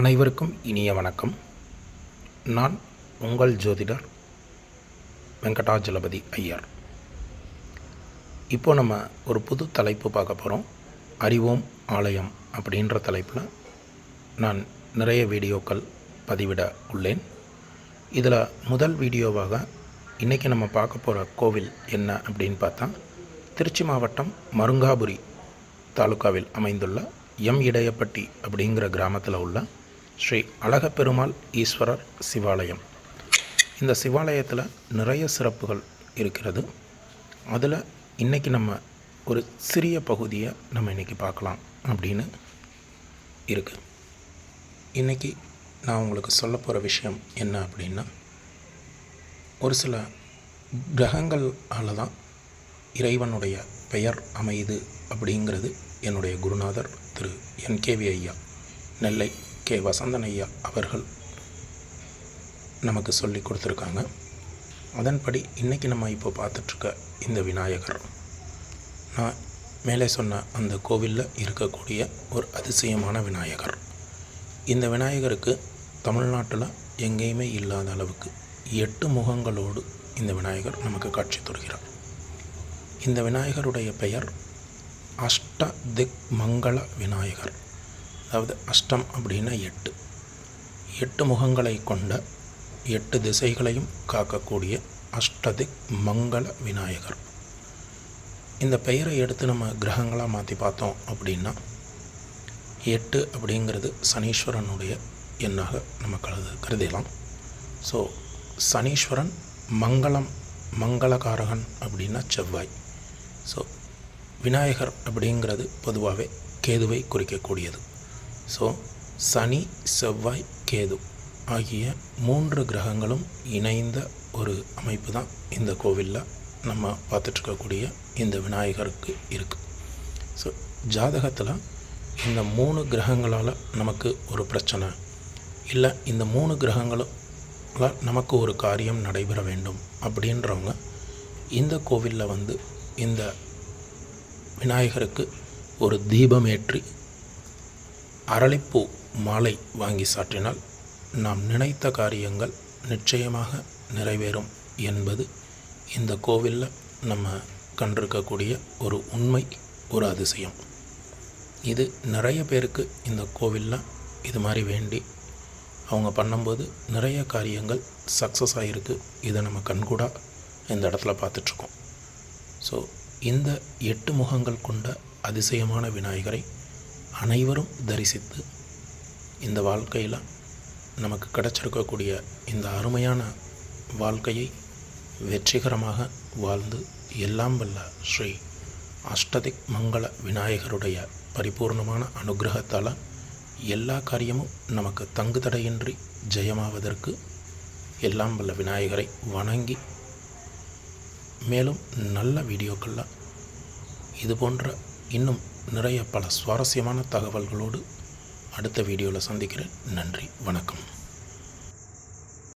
அனைவருக்கும் இனிய வணக்கம். நான் உங்கள் ஜோதிடர் வெங்கடாஜலபதி ஐயர். இப்போ நம்ம ஒரு புது தலைப்பு பார்க்க போகிறோம். அறிவோம் ஆலயம் அப்படின்ற தலைப்பில் நான் நிறைய வீடியோக்கள் பதிவிட உள்ளேன். இதில் முதல் வீடியோவாக இன்றைக்கி நம்ம பார்க்க போகிற கோவில் என்ன அப்படின்னு பார்த்தா, திருச்சி மாவட்டம் மருங்காபுரி தாலுக்காவில் அமைந்துள்ள எம் இடையப்பட்டி அப்படிங்கிற கிராமத்தில் உள்ள ஸ்ரீ அழகப்பெருமாள் ஈஸ்வரர் சிவாலயம். இந்த சிவாலயத்தில் நிறைய சிறப்புகள் இருக்கிறது. அதில் இன்றைக்கி நம்ம ஒரு சிறிய பகுதியை நம்ம இன்றைக்கி பார்க்கலாம் அப்படின்னு இருக்குது. இன்றைக்கி நான் உங்களுக்கு சொல்ல போகிற விஷயம் என்ன அப்படின்னா, ஒரு சில கிரகங்களால் தான் இறைவனுடைய பெயர் அமையுது அப்படிங்கிறது என்னுடைய குருநாதர் திரு NKV ஐயா, நெல்லை கே வசந்தன் ஐயா அவர்கள் நமக்கு சொல்லி கொடுத்துருக்காங்க. அதன்படி இன்றைக்கி நம்ம இப்போ பார்த்துட்ருக்க இந்த விநாயகர், நான் மேலே சொன்ன அந்த கோவிலில் இருக்கக்கூடிய ஒரு அதிசயமான விநாயகர். இந்த விநாயகருக்கு தமிழ்நாட்டில் எங்கேயுமே இல்லாத அளவுக்கு 8 முகங்களோடு இந்த விநாயகர் நமக்கு காட்சி தருகிறார். இந்த விநாயகருடைய பெயர் அஷ்டதிக் மங்கள விநாயகர். அதாவது அஷ்டம் அப்படின்னா 8 முகங்களை கொண்ட 8 திசைகளையும் காக்கக்கூடிய அஷ்டதிக் மங்கள விநாயகர். இந்த பெயரை எடுத்து நம்ம கிரகங்களாக மாற்றி பார்த்தோம் அப்படின்னா, 8 அப்படிங்கிறது சனீஸ்வரனுடைய எண்ணாக நம்ம கருதலாம். ஸோ சனீஸ்வரன் மங்களகாரகன் அப்படின்னா செவ்வாய். ஸோ விநாயகர் அப்படிங்கிறது பொதுவாகவே கேதுவை குறிக்கக்கூடியது. ஸோ சனி, செவ்வாய், கேது ஆகிய 3 கிரகங்களும் இணைந்த ஒரு அமைப்பு தான் இந்த கோவிலில் நம்ம பார்த்துட்ருக்கக்கூடிய இந்த விநாயகருக்கு இருக்குது. ஸோ ஜாதகத்தில் இந்த 3 கிரகங்களால் நமக்கு ஒரு பிரச்சனை இல்லை, இந்த 3 கிரகங்களால் நமக்கு ஒரு காரியம் நடைபெற வேண்டும் அப்படின்றவங்க இந்த கோவிலில் வந்து இந்த விநாயகருக்கு ஒரு தீபமேற்றி அரளிப்பூ மாலை வாங்கி சாற்றினால் நாம் நினைத்த காரியங்கள் நிச்சயமாக நிறைவேறும் என்பது இந்த கோவிலில் நம்ம கண்டிருக்கக்கூடிய ஒரு உண்மை, ஒரு அதிசயம். இது நிறைய பேருக்கு இந்த கோவிலில் இது மாதிரி வேண்டி அவங்க பண்ணும்போது நிறைய காரியங்கள் சக்ஸஸ் ஆகிருக்கு. இதை நம்ம கண்கூடாக இந்த இடத்துல பார்த்துட்ருக்கோம். ஸோ இந்த 8 முகங்கள் கொண்ட அதிசயமான விநாயகரை அனைவரும் தரிசித்து இந்த வாழ்க்கையில் நமக்கு கிடைச்சிருக்கக்கூடிய இந்த அருமையான வாழ்க்கையை வெற்றிகரமாக வாழ்ந்து எல்லாம் வல்ல ஸ்ரீ அஷ்டதிக் மங்கள விநாயகருடைய பரிபூர்ணமான அனுகிரகத்தால் எல்லா காரியமும் நமக்கு தங்குதடையின்றி ஜெயமாவதற்கு எல்லாம் வல்ல விநாயகரை வணங்கி, மேலும் நல்ல வீடியோக்களில் இது போன்ற இன்னும் நிறைய பல சுவாரஸ்யமான தகவல்களோடு அடுத்த வீடியோவில் சந்திக்கிறேன். நன்றி, வணக்கம்.